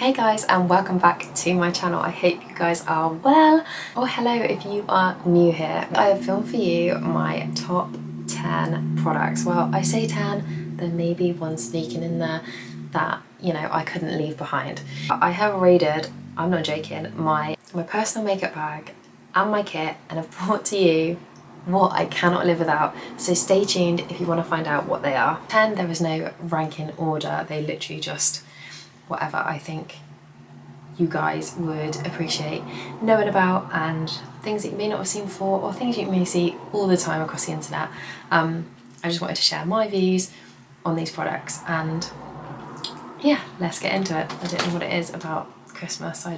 Hey guys, and welcome back to my channel. I hope you guys are well, or hello if you are new here. I have filmed for you my top 10 products. Well, I say 10, there may be one sneaking in there that, you know, I couldn't leave behind. I have raided, I'm not joking, my personal makeup bag and my kit, and have brought to you what I cannot live without. So stay tuned if you want to find out what they are. 10, there is no ranking order, they literally just whatever I think you guys would appreciate knowing about, and things that you may not have seen before, or things you may see all the time across the internet. I just wanted to share my views on these products, and yeah, let's get into it. I don't know what it is about Christmas, I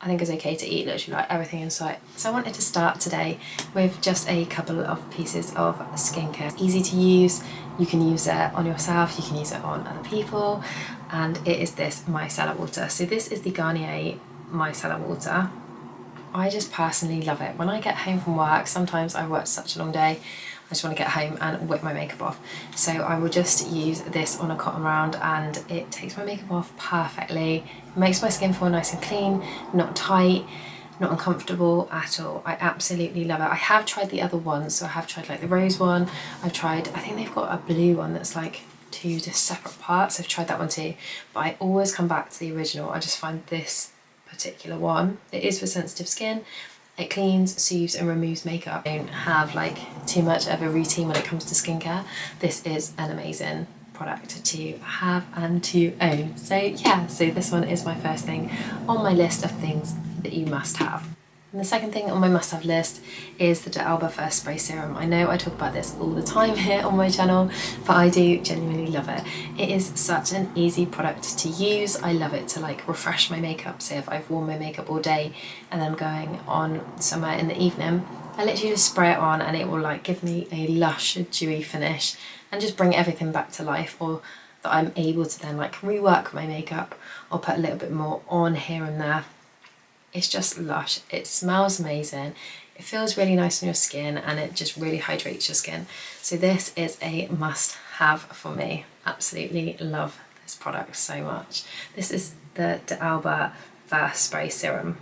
think it's okay to eat literally like everything in sight. So I wanted to start today with just a couple of pieces of skincare. It's easy to use, you can use it on yourself, you can use it on other people, and it is this Micellar Water. So this is the Garnier Micellar Water. I just personally love it. When I get home from work, sometimes I work such a long day, I just want to get home and whip my makeup off. So I will just use this on a cotton round and it takes my makeup off perfectly. It makes my skin feel nice and clean, not tight, not uncomfortable at all. I absolutely love it. I have tried the other ones, so I have tried like the rose one. I've tried, I think they've got a blue one that's like two just separate parts. I've tried that one too, but I always come back to the original. I just find this particular one, it is for sensitive skin. It cleans, soothes and removes makeup. I don't have like too much of a routine when it comes to skincare. This is an amazing product to have and to own. So yeah, so this one is my first thing on my list of things that you must have. And the second thing on my must-have list is the D'Alba First Spray Serum. I know I talk about this all the time here on my channel, but I do genuinely love it. It is such an easy product to use. I love it to like refresh my makeup. Say if I've worn my makeup all day and then I'm going on somewhere in the evening, I literally just spray it on and it will like give me a lush, dewy finish and just bring everything back to life, or that I'm able to then like rework my makeup or put a little bit more on here and there. It's just lush, it smells amazing, it feels really nice on your skin, and it just really hydrates your skin. So this is a must have for me. Absolutely love this product so much. This is the D'Alba First Spray Serum.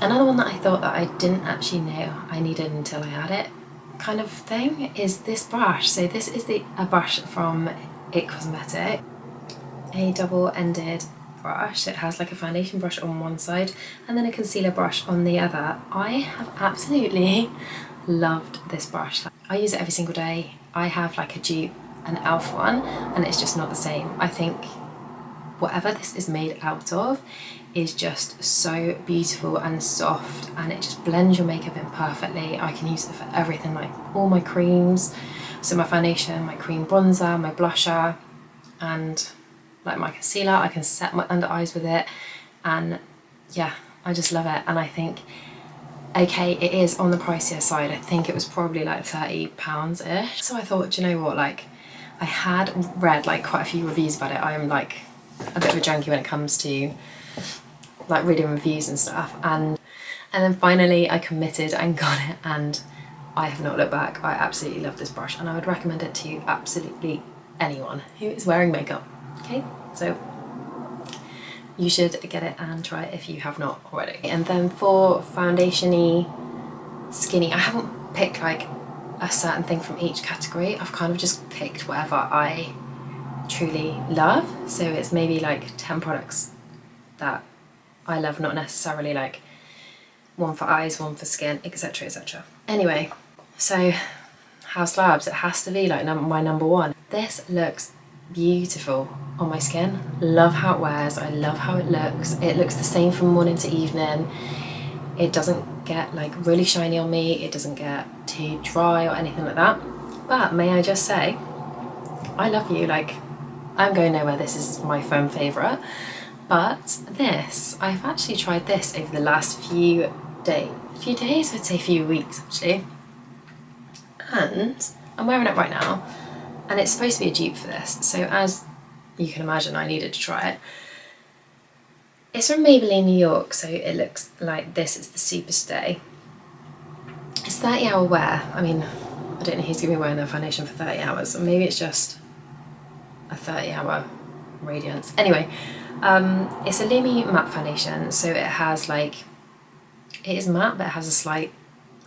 Another one that I thought that I didn't actually know I needed until I had it kind of thing is this brush. So this is a brush from It Cosmetic, a double-ended brush. It has like a foundation brush on one side and then a concealer brush on the other. I have absolutely loved this brush. I use it every single day. I have like a dupe, an e.l.f. one, and it's just not the same. I think whatever this is made out of is just so beautiful and soft, and it just blends your makeup in perfectly. I can use it for everything, like all my creams, so my foundation, my cream bronzer, my blusher, and like my concealer. I can set my under eyes with it, and yeah, I just love it. And I think, okay, it is on the pricier side. I think it was probably like £30-ish. So I thought, do you know what, like I had read like quite a few reviews about it. I am like a bit of a junkie when it comes to like reading reviews and stuff, and then finally I committed and got it, and I have not looked back. I absolutely love this brush, and I would recommend it to absolutely anyone who is wearing makeup. Okay, so you should get it and try it if you have not already. And then for foundation-y, skinny, I haven't picked like a certain thing from each category. I've kind of just picked whatever I truly love. So it's maybe like 10 products that I love, not necessarily like one for eyes, one for skin, etc, etc. Anyway, so House Labs, it has to be like my number one. This looks beautiful on my skin. Love how it wears, I love how it looks. It looks the same from morning to evening. It doesn't get like really shiny on me, it doesn't get too dry or anything like that. But may I just say, I love you, like I'm going nowhere, this is my firm favourite. But this, I've actually tried this over the last few days, I'd say few weeks actually. And I'm wearing it right now, and it's supposed to be a dupe for this. So as you can imagine, I needed to try it. It's from Maybelline New York, so it looks like this. It's the Super Stay. It's 30-hour wear. I mean, I don't know who's going to be wearing their foundation for 30 hours, or maybe it's just a 30-hour radiance. Anyway, It's a Lumi matte foundation, so it has like, it is matte but it has a slight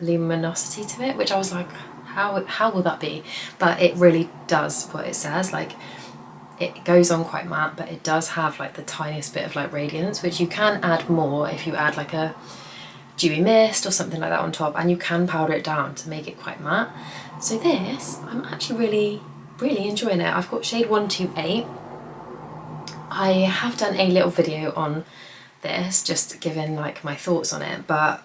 luminosity to it, which I was like, how will that be? But it really does what it says. Like, it goes on quite matte, but it does have like the tiniest bit of like radiance, which you can add more if you add like a dewy mist or something like that on top, and you can powder it down to make it quite matte. So this, I'm actually really enjoying it. I've got shade 128. I have done a little video on this, just giving like my thoughts on it, but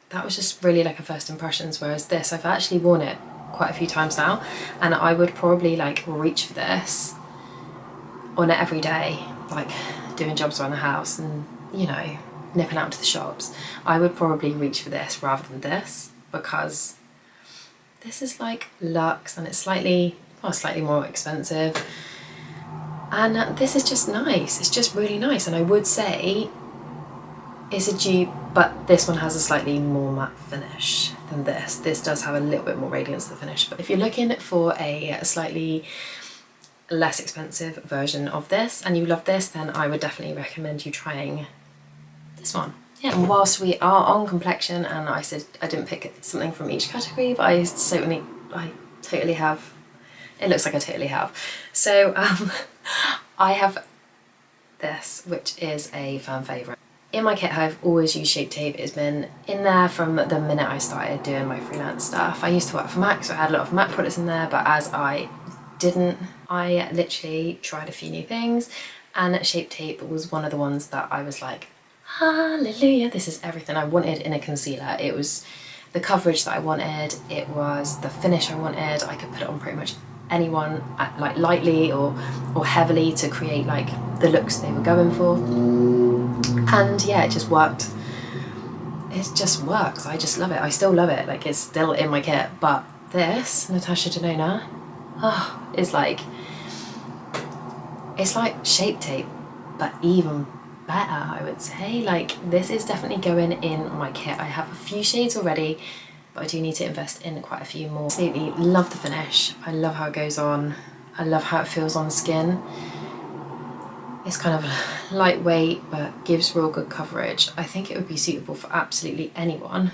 that was just really like a first impressions, whereas this, I've actually worn it quite a few times now, and I would probably like reach for this on it every day, like doing jobs around the house and, you know, nipping out to the shops. I would probably reach for this rather than this, because this is like luxe and it's slightly more expensive, and this is just nice. It's just really nice, and I would say it's a dupe, but this one has a slightly more matte finish than this. This does have a little bit more radiance to the finish, but if you're looking for a slightly less expensive version of this and you love this, then I would definitely recommend you trying this one. Yeah, and whilst we are on complexion, and I said I didn't pick something from each category, but I totally have. It looks like I totally have. So I have this, which is a fan favourite. In my kit, I've always used Shape Tape. It's been in there from the minute I started doing my freelance stuff. I used to work for MAC, so I had a lot of MAC products in there, but as I didn't, I literally tried a few new things, and Shape Tape was one of the ones that I was like, hallelujah, this is everything I wanted in a concealer. It was the coverage that I wanted, it was the finish I wanted. I could put it on pretty much anyone, like lightly or heavily, to create like the looks they were going for. And yeah, it just worked. It just works. I just love it. I still love it. Like, it's still in my kit. But this Natasha Denona, it's like Shape Tape, but even better, I would say. Like, this is definitely going in my kit. I have a few shades already, but I do need to invest in quite a few more. Absolutely love the finish. I love how it goes on. I love how it feels on the skin. It's kind of lightweight but gives real good coverage. I think it would be suitable for absolutely anyone,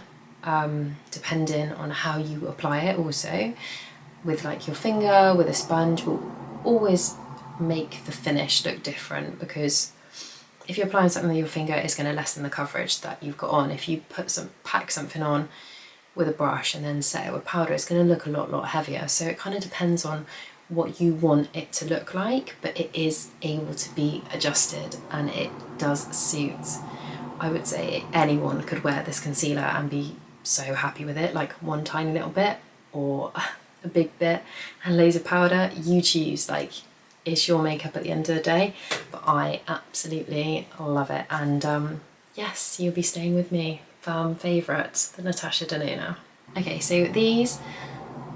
depending on how you apply it. Also, with like your finger, with a sponge, will always make the finish look different, because if you're applying something with your finger, it's going to lessen the coverage that you've got on. If you pack something on with a brush and then set it with powder, it's going to look a lot heavier. So it kind of depends on what you want it to look like, but it is able to be adjusted, and it does suit. I would say anyone could wear this concealer and be so happy with it, like one tiny little bit or a big bit and loads of powder. You choose, like, it's your makeup at the end of the day, but I absolutely love it. And yes, you'll be staying with me. Favourite, the Natasha Denona. Okay, so these,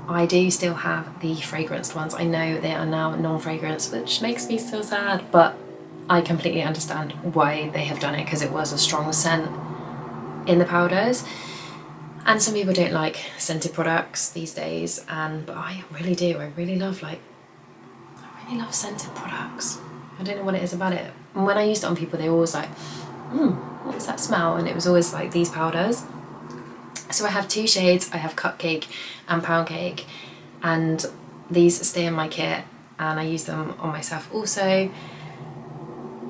I do still have the fragranced ones. I know they are now non-fragrance, which makes me so sad, but I completely understand why they have done it, because it was a strong scent in the powders. And some people don't like scented products these days, but I really do. I really love scented products. I don't know what it is about it. And when I used it on people, they were always like, what was that smell? And it was always like these powders. So I have two shades. I have Cupcake and Pound Cake, and these stay in my kit and I use them on myself also.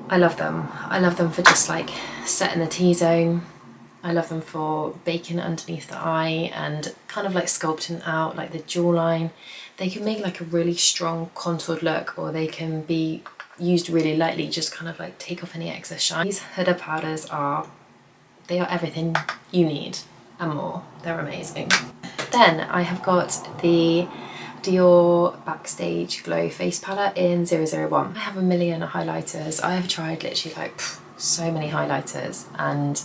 I love them. I love them for just like setting the T-zone. I love them for baking underneath the eye and kind of like sculpting out like the jawline. They can make like a really strong contoured look, or they can be used really lightly, just kind of like take off any excess shine. These Huda powders are everything you need and more. They're amazing. Then I have got the Dior Backstage Glow Face Palette in 001. I have a million highlighters. I have tried literally like so many highlighters, and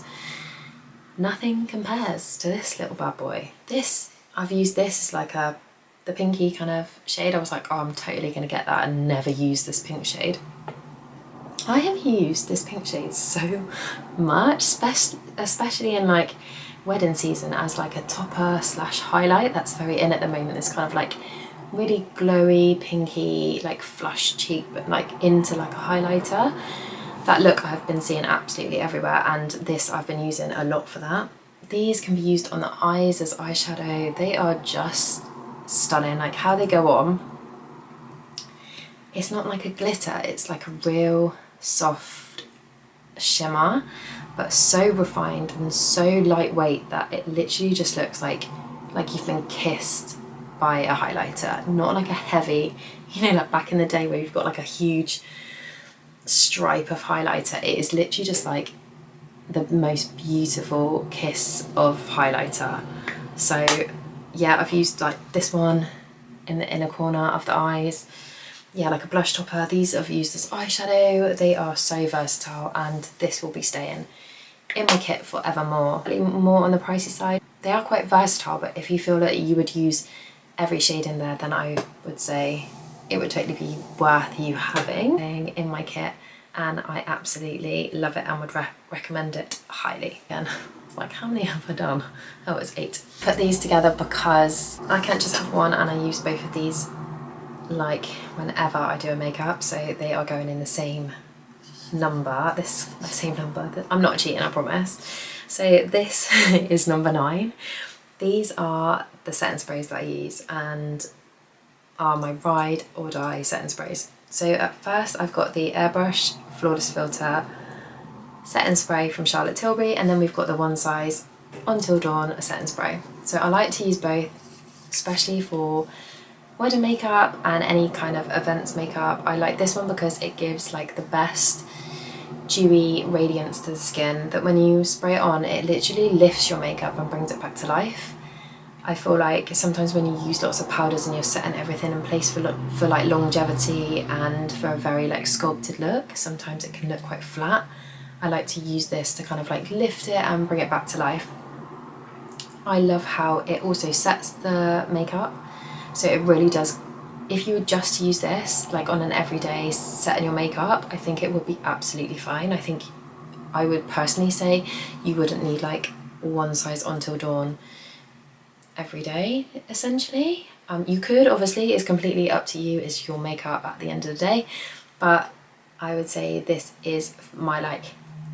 nothing compares to this little bad boy. I've used this as like the pinky kind of shade. I was like, oh, I'm totally gonna get that and never use this pink shade. I have used this pink shade so much, especially in like wedding season, as like a topper slash highlight. That's very in at the moment. It's kind of like really glowy, pinky, like flush cheek, but like into like a highlighter. That look I've been seeing absolutely everywhere, and this I've been using a lot for that. These can be used on the eyes as eyeshadow. They are just stunning, like how they go on. It's not like a glitter, it's like a real soft shimmer, but so refined and so lightweight that it literally just looks like you've been kissed by a highlighter, not like a heavy, you know, like back in the day where you've got like a huge stripe of highlighter. It is literally just like the most beautiful kiss of highlighter. So yeah, I've used like this one in the inner corner of the eyes. Yeah, like a blush topper. These I've used as eyeshadow. They are so versatile, and this will be staying in my kit forevermore. More on the pricey side. They are quite versatile, but if you feel that you would use every shade in there, then I would say it would totally be worth you having in my kit, and I absolutely love it and would recommend it highly. Again, it's like, how many have I done? Oh, it's 8. Put these together because I can't just have one, and I use both of these like whenever I do a makeup, so they are going in the same number. The same number. I'm not cheating, I promise. So this is number 9. These are the setting sprays that I use and are my ride or die setting sprays. So at first I've got the Airbrush Flawless Filter setting spray from Charlotte Tilbury, and then we've got the One Size Until Dawn setting spray. So I like to use both, especially for wedding makeup and any kind of events makeup. I like this one because it gives like the best dewy radiance to the skin that when you spray it on, it literally lifts your makeup and brings it back to life. I feel like sometimes when you use lots of powders and you're setting everything in place for like longevity and for a very like sculpted look, sometimes it can look quite flat. I like to use this to kind of like lift it and bring it back to life. I love how it also sets the makeup. So it really does, if you were just to use this like on an everyday setting your makeup, I think it would be absolutely fine. I think I would personally say you wouldn't need like One Size Until Dawn every day, essentially. You could, obviously, it's completely up to you, it's your makeup at the end of the day, but I would say this is my like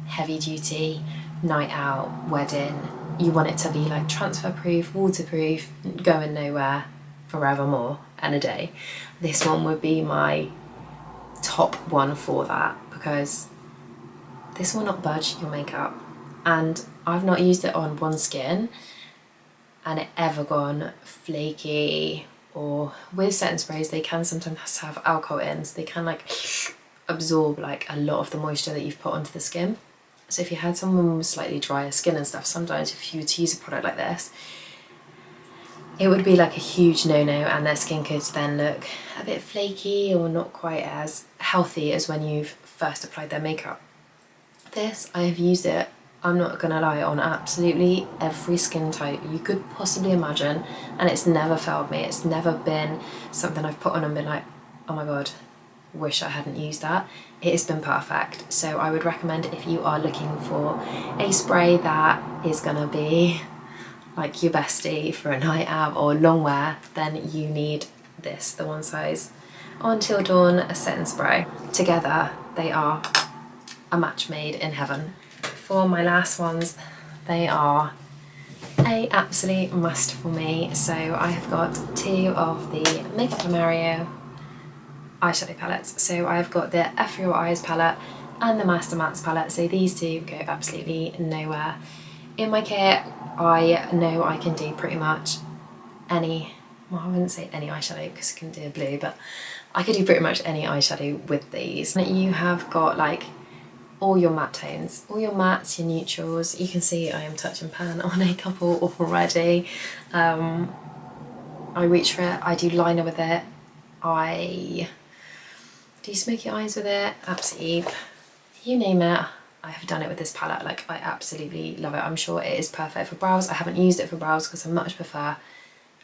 heavy duty night out wedding. You want it to be like transfer proof, waterproof, going nowhere forevermore and a day. This one would be my top one for that, because this will not budge your makeup, and I've not used it on one skin and it ever gone flaky. Or with setting sprays, they can sometimes have alcohol in, so they can like absorb like a lot of the moisture that you've put onto the skin. So if you had someone with slightly drier skin and stuff, sometimes if you were to use a product like this, it would be like a huge no-no, and their skin could then look a bit flaky or not quite as healthy as when you've first applied their makeup. This, I have used it, I'm not gonna lie, on absolutely every skin type you could possibly imagine, and it's never failed me. It's never been something I've put on and been like, oh my god, wish I hadn't used that. It has been perfect. So I would recommend, if you are looking for a spray that is gonna be like your bestie for a night out or long wear, then you need this, the One Size Until Dawn setting spray. Together they are a match made in heaven. For my last ones, they are a absolute must for me. So I have got 2 of the Makeup by Mario eyeshadow palettes. So I've got the Ethereal Eyes palette and the Master Mattes palette. So these two go absolutely nowhere in my kit. I know I can do pretty much any, well, I wouldn't say any eyeshadow because I can do a blue, but I could do pretty much any eyeshadow with these. You have got like all your matte tones, all your mattes, your neutrals. You can see I am touching pan on a couple already. I reach for it, I do liner with it, I do smoky eyes with it, absolutely, you name it. I have done it with this palette. Like, I absolutely love it. I'm sure it is perfect for brows. I haven't used it for brows because I much prefer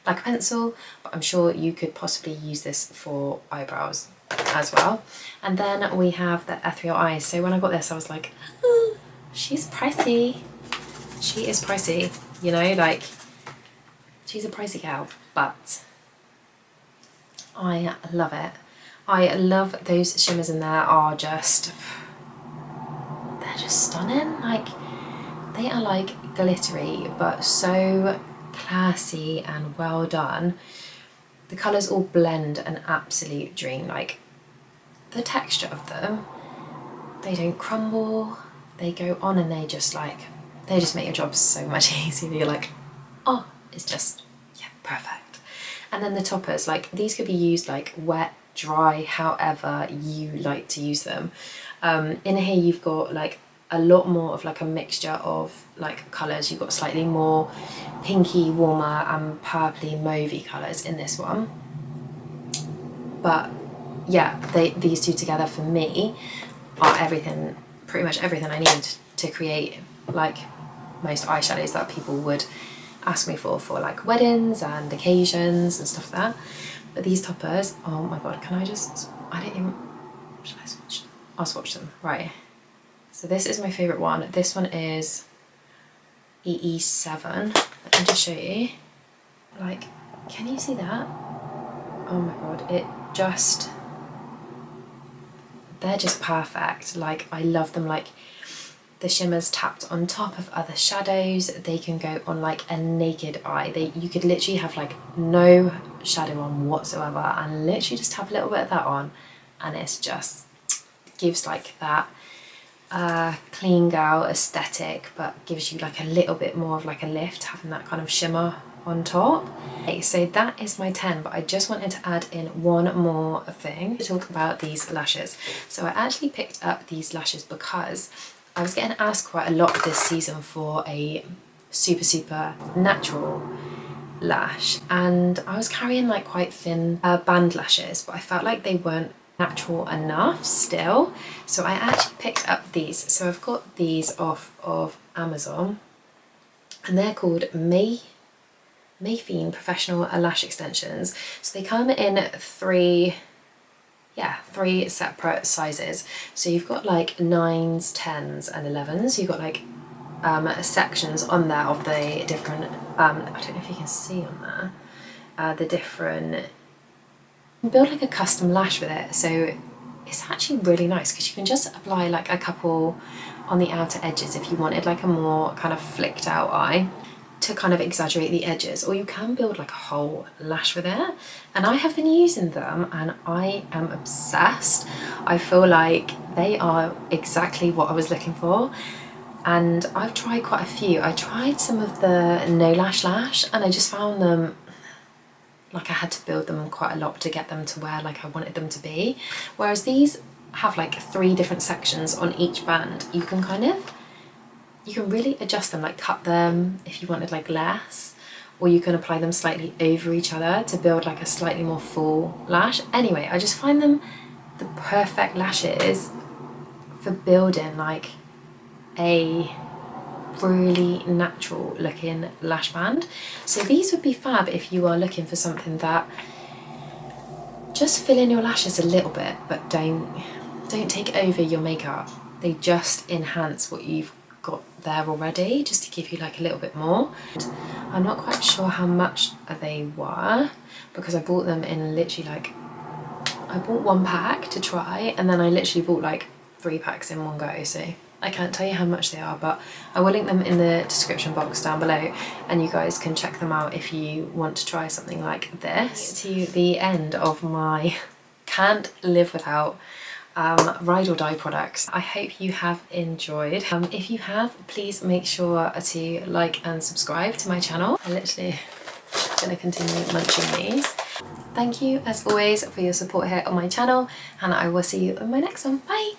like a pencil, but I'm sure you could possibly use this for eyebrows as well. And then we have the Ethereal Eyes. So when I got this, I was like, oh, she's pricey. She is pricey, you know, like she's a pricey gal, but I love it. I love those shimmers in there, are just just stunning. Like, they are like glittery, but so classy and well done. The colours all blend an absolute dream. Like, the texture of them, they don't crumble, they go on and they just make your job so much easier. You're like, oh, it's just, yeah, perfect. And then the toppers, like, these could be used like wet, dry, however you like to use them. In here you've got like a lot more of like a mixture of like colours. You've got slightly more pinky, warmer and purpley, mauvey colours in this one. But yeah, these two together for me are everything, pretty much everything I need to create like most eyeshadows that people would ask me for like weddings and occasions and stuff like that. But these toppers, oh my god, should I swatch? I'll swatch them, right. So this is my favourite one. This one is EE7. Let me just show you. Like, can you see that? Oh my god, they're just perfect. Like, I love them. Like, the shimmers tapped on top of other shadows. They can go on like a naked eye. You could literally have like no shadow on whatsoever and literally just tap a little bit of that on, and it's just gives like that clean girl aesthetic, but gives you like a little bit more of like a lift, having that kind of shimmer on top. Okay, so that is my 10, but I just wanted to add in one more thing to talk about these lashes. So I actually picked up these lashes because I was getting asked quite a lot this season for a super natural lash, and I was carrying like quite thin band lashes, but I felt like they weren't natural enough still, so I actually picked up these. So I've got these off of Amazon, and they're called Mayfiend Professional Lash Extensions. So they come in three separate sizes. So you've got like 9s, 10s and 11s. You've got like sections on there of the different, I don't know if you can see on there, the different, build like a custom lash with it. So it's actually really nice because you can just apply like a couple on the outer edges if you wanted like a more kind of flicked out eye to kind of exaggerate the edges, or you can build like a whole lash with it. And I have been using them and I am obsessed. I feel like they are exactly what I was looking for, and I've tried quite a few. I tried some of the no lash and I just found them like I had to build them quite a lot to get them to where like I wanted them to be, whereas these have like 3 different sections on each band. You can really adjust them, like cut them if you wanted like less, or you can apply them slightly over each other to build like a slightly more full lash. Anyway, I just find them the perfect lashes for building like a really natural looking lash band. So these would be fab if you are looking for something that just fill in your lashes a little bit, but don't take over your makeup. They just enhance what you've got there already, just to give you like a little bit more. I'm not quite sure how much they were because I bought them in literally like, I bought 1 pack to try, and then I literally bought like 3 packs in one go, so I can't tell you how much they are, but I will link them in the description box down below and you guys can check them out if you want to try something like this. To the end of my can't live without ride or die products. I hope you have enjoyed. If you have, please make sure to like and subscribe to my channel. I'm literally gonna continue munching these. Thank you as always for your support here on my channel, and I will see you in my next one. Bye!